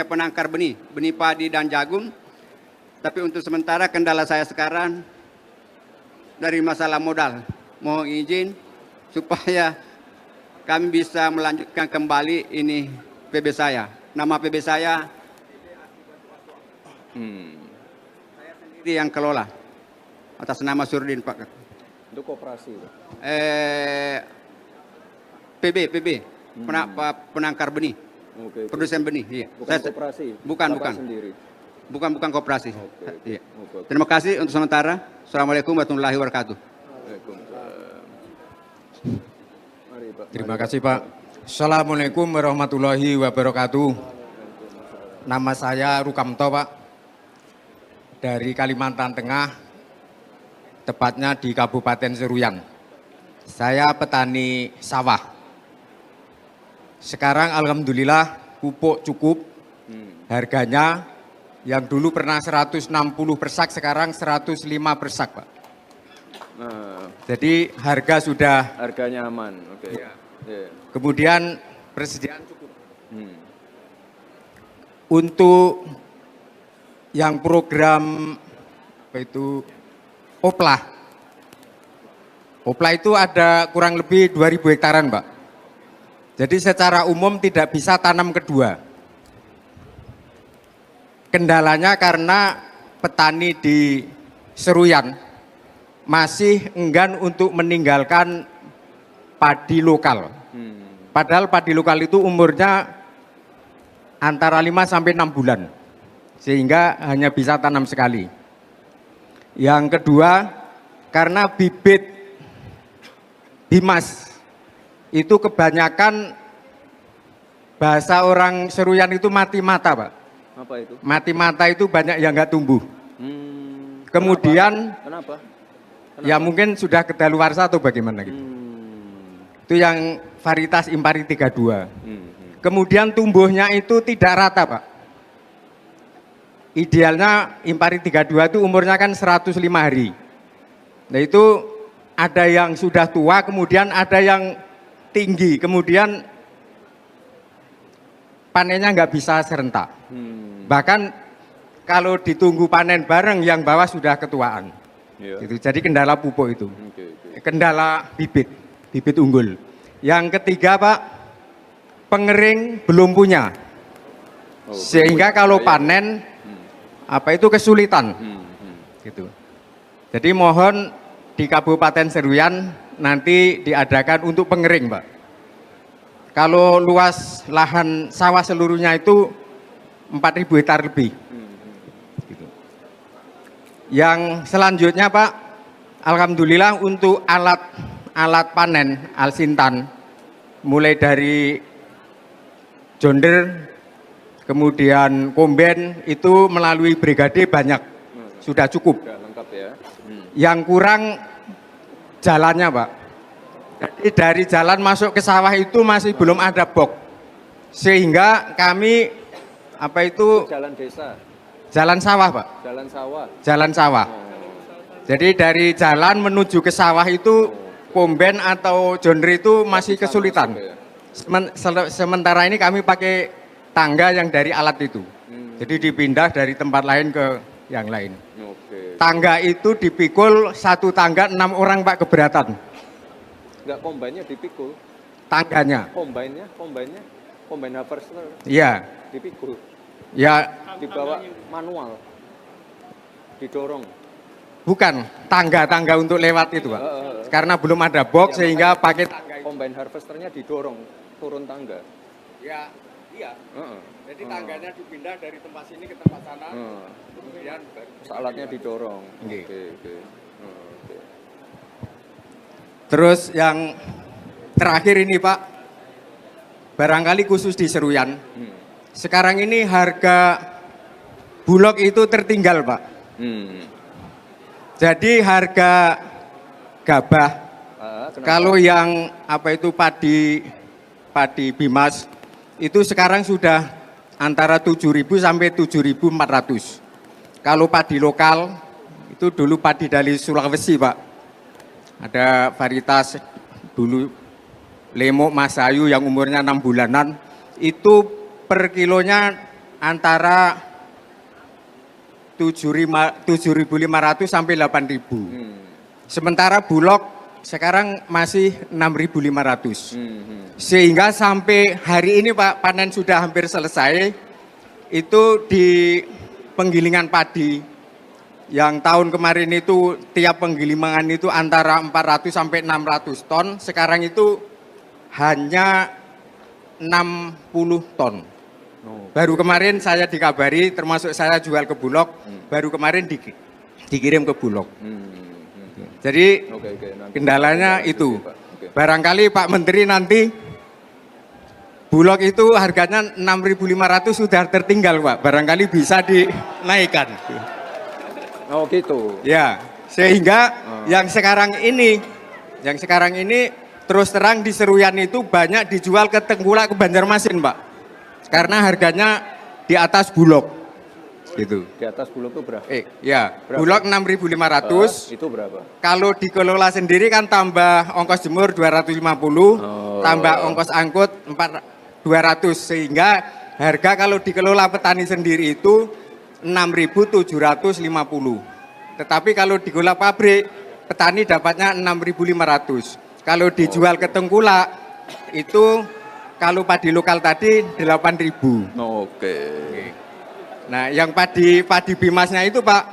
penangkar benih padi dan jagung. Tapi untuk sementara kendala saya sekarang dari masalah modal. mohon izin supaya kami bisa melanjutkan kembali ini PB saya. Nama PB saya sendiri yang kelola atas nama Surdin Pak. Untuk koperasi. PB penangkar benih, Oke. produsen benih. Iya. Bukan koperasi. Bukan. Sendiri. Bukan koperasi. Oke. Iya. Oke. Terima kasih untuk sementara. Assalamualaikum warahmatullahi wabarakatuh. Mari, Pak. Terima kasih Pak. Assalamualaikum warahmatullahi wabarakatuh. Nama saya Rukamto Pak, dari Kalimantan Tengah, tepatnya di Kabupaten Seruyan. Saya petani sawah. Sekarang alhamdulillah pupuk cukup, harganya yang dulu pernah 160 per sak, sekarang 105 per sak Pak. Nah, Jadi harga sudah, harganya aman. Oke. Ya. Iya. kemudian persediaan cukup. Untuk yang program apa itu Opla. Opla itu ada kurang lebih 2.000 hektaran, Pak. Jadi secara umum tidak bisa tanam kedua. Kendalanya karena petani di Seruyan masih enggan untuk meninggalkan padi lokal. Padahal padi lokal itu umurnya antara 5 sampai 6 bulan. Sehingga hanya bisa tanam sekali. Yang kedua, karena bibit bimas itu kebanyakan bahasa orang Seruyan itu mati mata, Pak. Apa itu? Mati mata itu banyak yang nggak tumbuh. Kemudian Kenapa? ya mungkin sudah kedaluarsa atau bagaimana gitu. Itu yang varietas Impari 32. Kemudian tumbuhnya itu tidak rata, Pak. Idealnya Impari 32 itu umurnya kan 105 hari. Nah itu ada yang sudah tua, kemudian ada yang tinggi, kemudian panennya nggak bisa serentak. Bahkan kalau ditunggu panen bareng yang bawah sudah ketuaan. Iya. Gitu. Jadi kendala pupuk itu. Oke. Kendala bibit unggul. Yang ketiga Pak, pengering belum punya. Sehingga kalau panen apa itu kesulitan. Gitu. Jadi mohon di Kabupaten Seruyan nanti diadakan untuk pengering, Pak. Kalau luas lahan sawah seluruhnya itu 4.000 hektar lebih. Gitu. Yang selanjutnya Pak, alhamdulillah untuk alat panen Alsintan, mulai dari jonder, kemudian komben itu melalui brigade banyak, sudah cukup. Sudah lengkap ya. Yang kurang jalannya Pak. Jadi dari jalan masuk ke sawah itu masih belum ada box. Sehingga kami apa itu Jalan desa, jalan sawah Pak. jalan sawah. Jalan sawah. Jadi dari jalan menuju ke sawah itu komben atau jonder itu masih kesulitan. Sementara ini kami pakai tangga yang dari alat itu. Jadi dipindah dari tempat lain ke yang lain. Oke. Tangga itu dipikul, satu tangga 6 orang Pak keberatan. Enggak, kombainnya dipikul. Tangganya. Kombain harvester Iya. dipikul. Ya Dibawa manual. Didorong. bukan tangga-tangga untuk lewat itu Pak. Karena belum ada box sehingga pakai tangga itu. Kombain harvesternya didorong turun tangga. Ya, iya. Heeh. Jadi tangganya dipindah dari tempat sini ke tempat sana. Kemudian Alatnya didorong. Oke. Oke. Oke. Terus yang terakhir ini Pak, barangkali khusus di Seruyan. Sekarang ini harga bulog itu tertinggal Pak. Jadi harga gabah, kalau yang apa itu padi bimas, itu sekarang sudah antara 7.000 sampai 7.400. Kalau padi lokal, itu dulu padi dari Sulawesi Pak. Ada varietas dulu Lemok Masayu yang umurnya 6 bulanan, itu per kilonya antara 7.500 sampai 8.000. Sementara bulog sekarang masih 6.500. Sehingga sampai hari ini Pak, panen sudah hampir selesai. Itu di penggilingan padi yang tahun kemarin itu tiap penggilingan itu antara 400 sampai 600 ton, sekarang itu hanya 60 ton. Baru kemarin saya dikabari, termasuk saya jual ke Bulog, baru kemarin dikirim ke Bulog. Jadi kendalanya itu. Barangkali Pak Menteri nanti Bulog itu harganya 6.500 sudah tertinggal Pak, barangkali bisa dinaikkan. Oh gitu. Ya, sehingga yang sekarang ini terus terang di Seruyan itu banyak dijual ke Tengkulak, ke Banjarmasin Pak. Karena harganya di atas Bulog. Gitu. Di atas Bulog itu berapa? Ya, Berapa? Bulog 6.500. Itu berapa? Kalau dikelola sendiri kan tambah ongkos jemur 250, tambah ongkos angkut 200, sehingga harga kalau dikelola petani sendiri itu 6.750. Tetapi kalau dikelola pabrik, petani dapatnya 6.500. Kalau dijual ke Tengkulak itu kalau padi lokal tadi 8.000. Oke. Nah, yang padi Bimasnya itu Pak,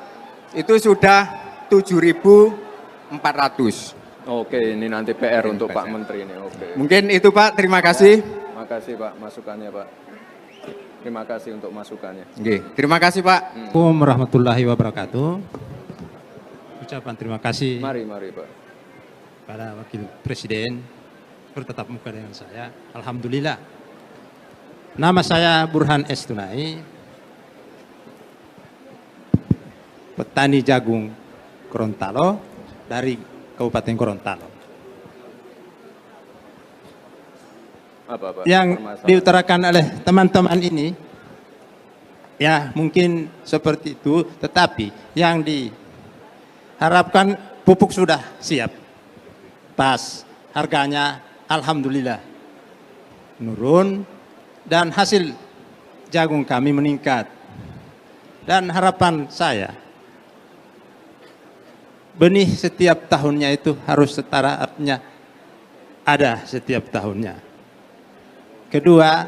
itu sudah 7.400. Oke, ini nanti PR untuk Pak Menteri ini. Oke. Mungkin itu Pak, terima kasih. Makasih Pak masukannya Pak. Terima kasih untuk masukannya. Oke, terima kasih Pak. Assalamualaikum warahmatullahi wabarakatuh. Ucapan terima kasih Mari Pak. pada Wakil Presiden bertatap muka dengan saya. Alhamdulillah. Nama saya Burhan S. Tunai, petani jagung Gorontalo dari Kabupaten Gorontalo. Apa, Yang permasalahan? diutarakan oleh teman-teman ini, ya mungkin seperti itu, tetapi yang diharapkan pupuk sudah siap, pas, harganya alhamdulillah menurun dan hasil jagung kami meningkat. Dan harapan saya, benih setiap tahunnya itu harus setara, artinya ada setiap tahunnya. Kedua,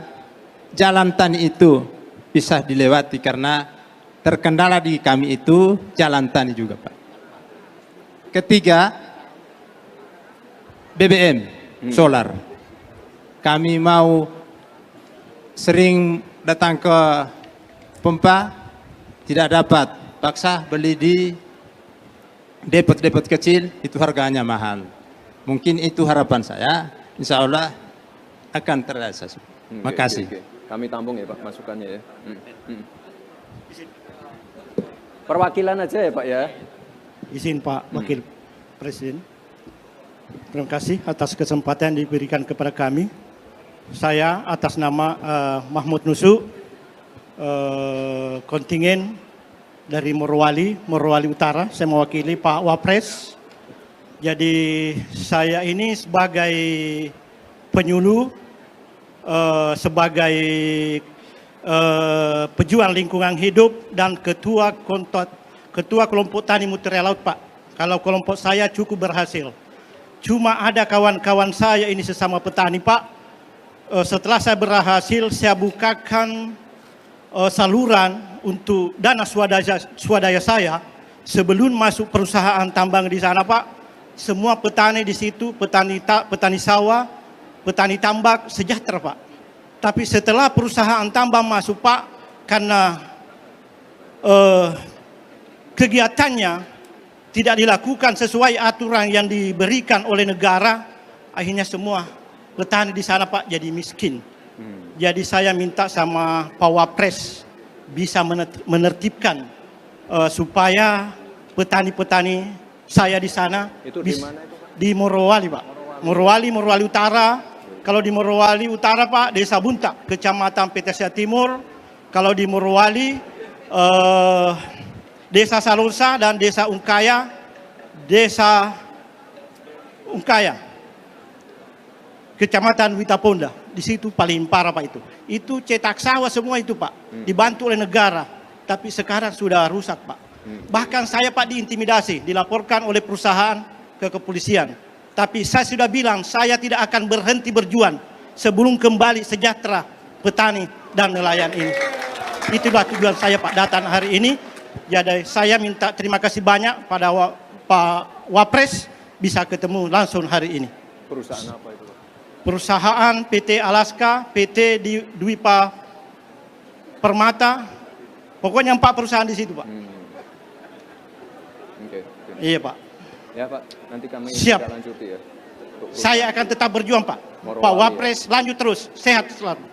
jalan tani itu bisa dilewati karena terkendala di kami itu jalan tani juga Pak. Ketiga, BBM, solar. Kami mau sering datang ke pompa, tidak dapat, paksa beli di depot-depot kecil, itu harganya mahal. Mungkin itu harapan saya, insya Allah akan terrealisasi. Makasih. Oke. Kami tampung ya Pak masukannya ya. Perwakilan aja ya Pak ya. Izin Pak Wakil Presiden. Terima kasih atas kesempatan yang diberikan kepada kami. Saya atas nama Mahmud Nusu, kontingen dari Morowali Utara. Saya mewakili Pak Wapres. Jadi saya ini sebagai penyuluh, sebagai pejuang lingkungan hidup dan ketua kelompok tani Mutiara Laut Pak. Kalau kelompok saya cukup berhasil. Cuma ada kawan-kawan saya ini sesama petani Pak. Setelah saya berhasil, saya bukakan saluran untuk dana swadaya saya sebelum masuk perusahaan tambang di sana Pak. Semua petani di situ, petani sawah, petani tambak sejahtera Pak. Tapi setelah perusahaan tambang masuk Pak, karena kegiatannya tidak dilakukan sesuai aturan yang diberikan oleh negara, akhirnya semua petani di sana Pak jadi miskin. Jadi saya minta sama Pak Wapres bisa menertibkan supaya petani-petani saya di sana Itu di mana itu Pak? di Morowali Pak. Morowali Utara. Kalau di Morowali Utara Pak, Desa Buntak, Kecamatan Petesia Timur. Kalau di Morowali, Desa Salosa dan Desa Ungkaya, Kecamatan Witaponda. Di situ paling parah Pak itu. Itu cetak sawah semua itu Pak, dibantu oleh negara. Tapi sekarang sudah rusak Pak. Bahkan saya Pak diintimidasi, dilaporkan oleh perusahaan ke kepolisian. Tapi saya sudah bilang saya tidak akan berhenti berjuang sebelum kembali sejahtera petani dan nelayan ini. Itulah tujuan saya Pak datang hari ini. Jadi saya minta terima kasih banyak pada Pak Wapres bisa ketemu langsung hari ini. Perusahaan apa itu? Perusahaan PT Alaska, PT Dwipa Permata, pokoknya 4 perusahaan di situ Pak. Oke. Iya Pak. Ya Pak, nanti kami Siap. bisa lanjuti ya. Saya akan tetap berjuang Pak. Morowali, Pak Wapres lanjut terus, sehat selalu.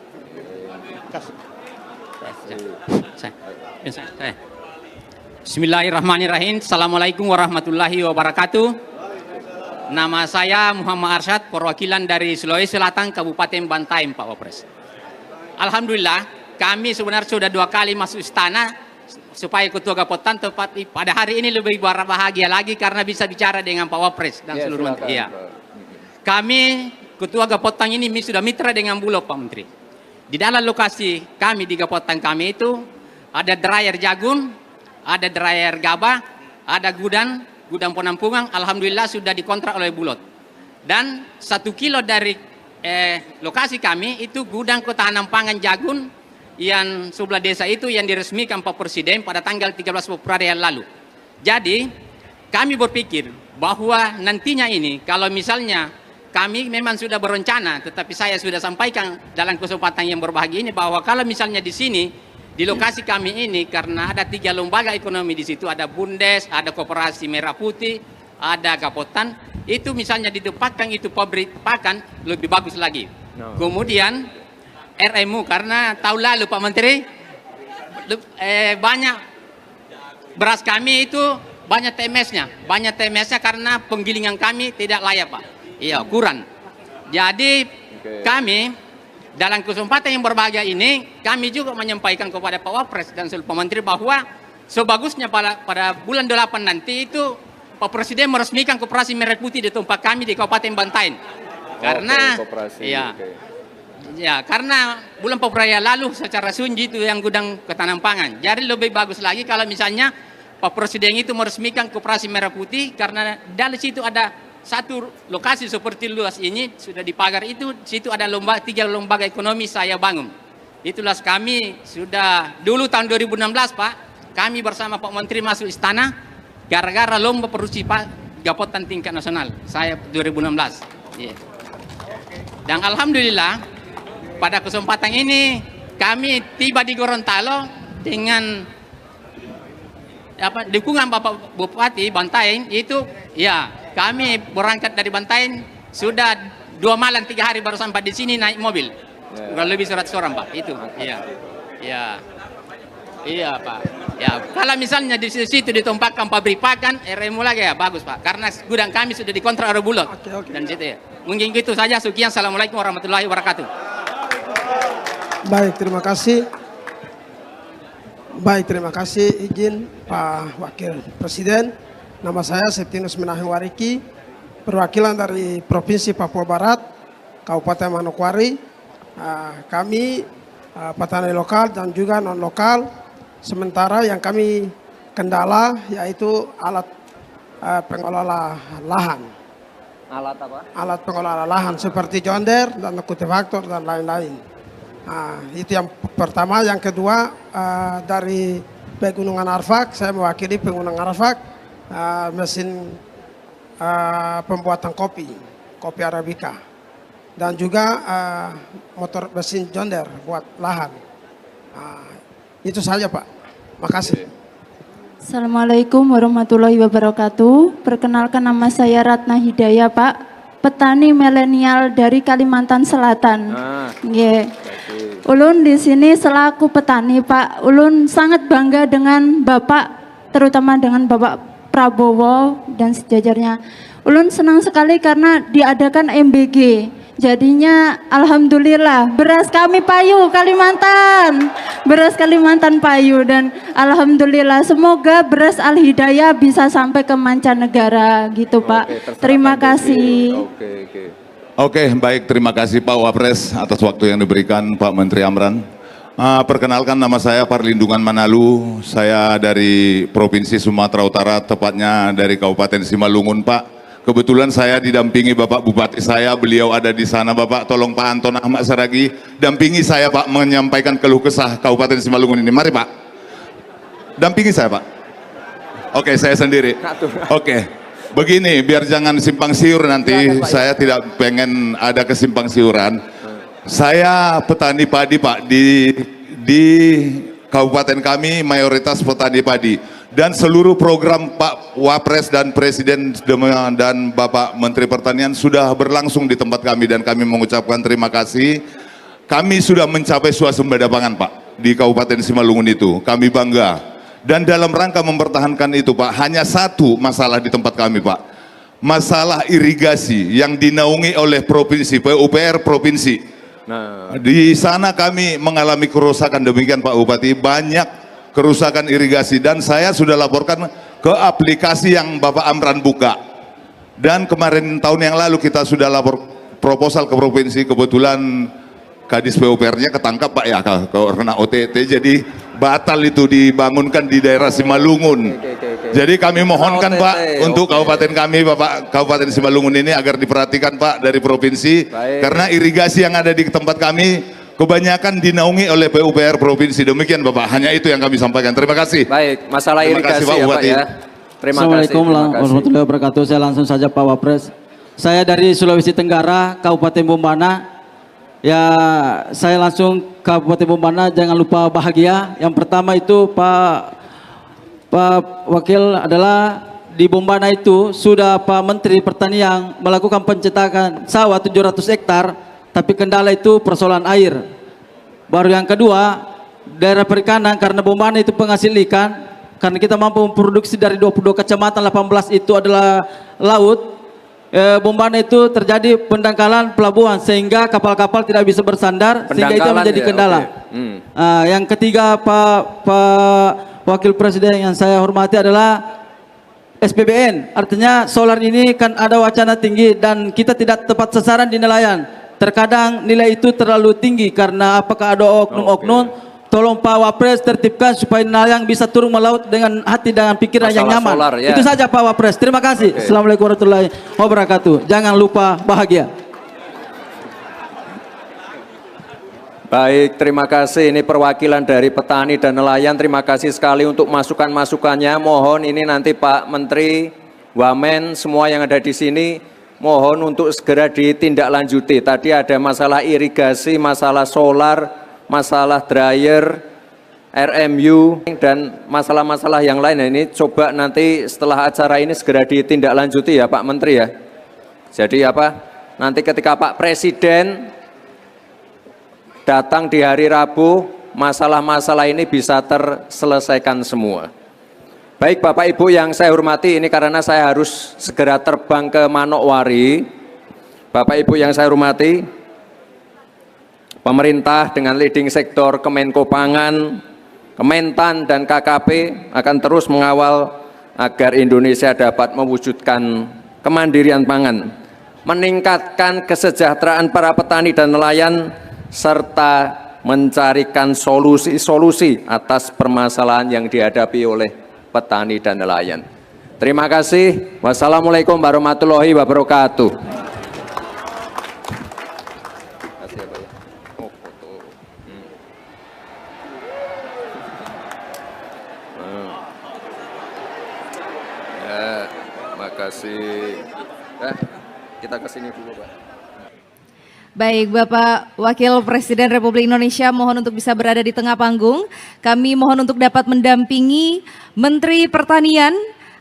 Kasih. Bismillahirrahmanirrahim. Assalamualaikum warahmatullahi wabarakatuh. Nama saya Muhammad Arsyad, perwakilan dari Sulawesi Selatan, Kabupaten Bantaeng, Pak Wapres. Alhamdulillah, kami sebenarnya sudah 2 kali masuk istana supaya Ketua Gapotan tepat pada hari ini lebih bahagia lagi karena bisa bicara dengan Pak Wapres dan seluruh menteri. Ya. Kami Ketua Gapotan ini sudah mitra dengan Bulog Pak Menteri. Di dalam lokasi kami di Gapotan kami itu ada dryer jagung, ada dryer gabah, ada gudang penampungan. Alhamdulillah sudah dikontrak oleh Bulog. Dan 1 kilo dari lokasi kami itu gudang ketahanan pangan jagung yang sebelah desa itu yang diresmikan Pak Presiden pada tanggal 13 Februari yang lalu. Jadi kami berpikir bahwa nantinya ini kalau misalnya kami memang sudah berencana, tetapi saya sudah sampaikan dalam kesempatan yang berbahagia ini bahwa kalau misalnya di sini di lokasi kami ini karena ada 3 lembaga ekonomi di situ, ada Bundes, ada Koperasi Merah Putih, ada Gapotan, itu misalnya ditempatkan itu pabrik pakan lebih bagus lagi. Kemudian RMU karena tahun lalu Pak Menteri banyak beras kami itu banyak TMS-nya karena penggilingan kami tidak layak Pak. Iya, kurang. Jadi kami dalam kesempatan yang berbahagia ini kami juga menyampaikan kepada Pak Wapres dan seluruh Pak Menteri bahwa sebagusnya pada bulan 8 nanti itu Pak Presiden meresmikan Koperasi Merah Putih di tempat kami di Kabupaten Bantaeng. Karena ya karena bulan Februari lalu secara sunyi itu yang gudang ketahanan pangan. Jadi lebih bagus lagi kalau misalnya Pak Presiden itu meresmikan Koperasi Merah Putih karena dari situ ada satu lokasi seperti luas ini sudah dipagar itu, situ ada 3 lembaga ekonomi saya bangun. Itulah kami sudah dulu tahun 2016 Pak, kami bersama Pak Menteri masuk istana gara-gara lomba produksi Gapotan tingkat nasional. Saya 2016. Yeah. Dan alhamdulillah pada kesempatan ini kami tiba di Gorontalo dengan dukungan Bapak Bupati Bantaeng itu ya kami berangkat dari Bantaeng sudah 2 malam 3 hari baru sampai di sini naik mobil. Kurang lebih 100 orang Pak itu. Iya Pak. Ya kalau misalnya di situ ditempatkan pabrik pakan RMU lagi ya bagus Pak karena gudang kami sudah dikontrak oleh Bulog. Dan situ ya. Mungkin gitu saja. Sekian. Assalamualaikum warahmatullahi wabarakatuh. Baik, terima kasih. Izin Pak Wakil Presiden. Nama saya Septinus Menahem Wariki, perwakilan dari Provinsi Papua Barat, Kabupaten Manokwari. Kami petani lokal dan juga non lokal. Sementara yang kami kendala yaitu alat pengelola lahan. Alat apa? Alat pengelola lahan seperti jonder dan kultivator dan lain-lain. Itu yang pertama. Yang kedua dari Pegunungan Arfak, saya mewakili Pegunungan Arfak, mesin pembuatan kopi Arabica, dan juga motor mesin jonder buat lahan. Itu saja Pak. Makasih. Assalamualaikum warahmatullahi wabarakatuh. Perkenalkan nama saya Ratna Hidayah Pak, petani milenial dari Kalimantan Selatan. Ulun di sini selaku petani Pak, Ulun sangat bangga dengan Bapak, terutama dengan Bapak Prabowo dan sejajarnya. Ulun senang sekali karena diadakan MBG. Jadinya alhamdulillah beras kami payu Kalimantan. Beras Kalimantan payu dan alhamdulillah semoga beras Al Hidayah bisa sampai ke mancanegara gitu Pak. Terima kasih. Oke, baik, terima kasih Pak Wapres atas waktu yang diberikan Pak Menteri Amran. Perkenalkan nama saya Parlindungan Manalu, saya dari Provinsi Sumatera Utara, tepatnya dari Kabupaten Simalungun Pak. Kebetulan saya didampingi Bapak Bupati saya, beliau ada di sana. Bapak tolong Pak Anton Ahmad Saragi, dampingi saya Pak menyampaikan keluh kesah Kabupaten Simalungun ini. Mari Pak, dampingi saya Pak. Oke, saya sendiri. Oke, begini biar jangan simpang siur nanti. Saya tidak pengen ada kesimpang siuran. Saya petani padi Pak, di kabupaten kami mayoritas petani padi. Dan seluruh program Pak Wapres dan Presiden dan Bapak Menteri Pertanian sudah berlangsung di tempat kami, dan kami mengucapkan terima kasih. Kami sudah mencapai swasembada pangan Pak di Kabupaten Simalungun itu. Kami bangga. Dan dalam rangka mempertahankan itu Pak, hanya satu masalah di tempat kami Pak. Masalah irigasi yang dinaungi oleh provinsi, PUPR provinsi. Di sana kami mengalami kerusakan, demikian Pak Bupati, banyak kerusakan irigasi, dan saya sudah laporkan ke aplikasi yang Bapak Amran buka. Dan kemarin tahun yang lalu kita sudah lapor proposal ke provinsi, kebetulan Kadis PUPR-nya ketangkap Pak ya, karena OTT, jadi batal itu dibangunkan di daerah Simalungun. Jadi kami mohonkan Pak untuk kabupaten kami, Bapak Kabupaten Simalungun ini agar diperhatikan Pak dari provinsi, karena irigasi yang ada di tempat kami kebanyakan dinaungi oleh PUPR provinsi. Demikian Bapak, hanya itu yang kami sampaikan. Terima kasih. Baik, masalah Terima irigasi kasih, Pak ya Pak Bupati. ya. Terima Assalamualaikum kasih. warahmatullahi wabarakatuh. Saya langsung saja Pak Wapres. Saya dari Sulawesi Tenggara, Kabupaten Bombana. Ya, saya langsung Kabupaten Bombana, jangan lupa bahagia. Yang pertama itu Pak Wakil adalah di Bombana itu sudah Pak Menteri Pertanian melakukan pencetakan sawah 700 hektar, tapi kendala itu persoalan air. Baru yang kedua, daerah perikanan, karena Bombana itu penghasil ikan, karena kita mampu memproduksi dari 22 kecamatan, 18 itu adalah laut. Bombana itu terjadi pendangkalan pelabuhan sehingga kapal-kapal tidak bisa bersandar, sehingga itu menjadi kendala. Yang ketiga Pak Wakil Presiden yang saya hormati adalah SPBN, artinya solar ini kan ada wacana tinggi dan kita tidak tepat sasaran di nelayan. Terkadang nilai itu terlalu tinggi karena apakah ada oknum-oknum. Tolong Pak Wapres tertibkan supaya nelayan bisa turun melaut dengan hati dan pikiran yang nyaman. Solar, ya. Itu saja Pak Wapres. Terima kasih. Assalamualaikum warahmatullahi wabarakatuh. Jangan lupa bahagia. Baik, terima kasih. Ini perwakilan dari petani dan nelayan. Terima kasih sekali untuk masukan-masukannya. Mohon ini nanti Pak Menteri, Wamen, semua yang ada di sini, mohon untuk segera ditindaklanjuti. Tadi ada masalah irigasi, masalah solar, masalah dryer, RMU, dan masalah-masalah yang lain. Ini coba nanti setelah acara ini segera ditindaklanjuti ya Pak Menteri ya. Jadi nanti ketika Pak Presiden datang di hari Rabu, masalah-masalah ini bisa terselesaikan semua. Baik Bapak Ibu yang saya hormati, ini karena saya harus segera terbang ke Manokwari. Bapak Ibu yang saya hormati, pemerintah dengan leading sektor Kemenko Pangan, Kementan, dan KKP akan terus mengawal agar Indonesia dapat mewujudkan kemandirian pangan, meningkatkan kesejahteraan para petani dan nelayan, serta mencarikan solusi-solusi atas permasalahan yang dihadapi oleh petani dan nelayan. Terima kasih. Wassalamualaikum warahmatullahi wabarakatuh. Kita ke sini dulu, Pak. Baik, Bapak Wakil Presiden Republik Indonesia mohon untuk bisa berada di tengah panggung. Kami mohon untuk dapat mendampingi Menteri Pertanian,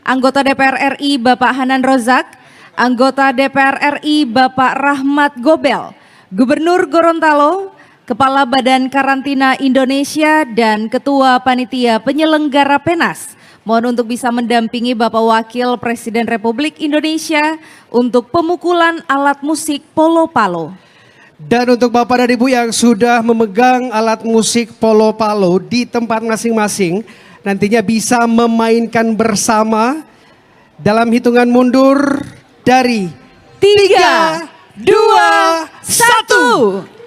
anggota DPR RI Bapak Hanan Rozak, anggota DPR RI Bapak Rahmat Gobel, Gubernur Gorontalo, Kepala Badan Karantina Indonesia, dan Ketua Panitia Penyelenggara PENAS. Mohon untuk bisa mendampingi Bapak Wakil Presiden Republik Indonesia untuk pemukulan alat musik polo-palo. Dan untuk Bapak dan Ibu yang sudah memegang alat musik polo-palo di tempat masing-masing, nantinya bisa memainkan bersama dalam hitungan mundur dari 3, 2, 1.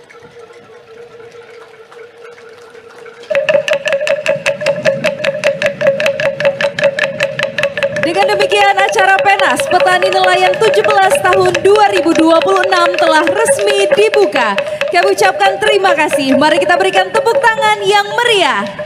Dengan demikian acara PENAS Petani Nelayan 17 tahun 2026 telah resmi dibuka. Kami ucapkan terima kasih. Mari kita berikan tepuk tangan yang meriah.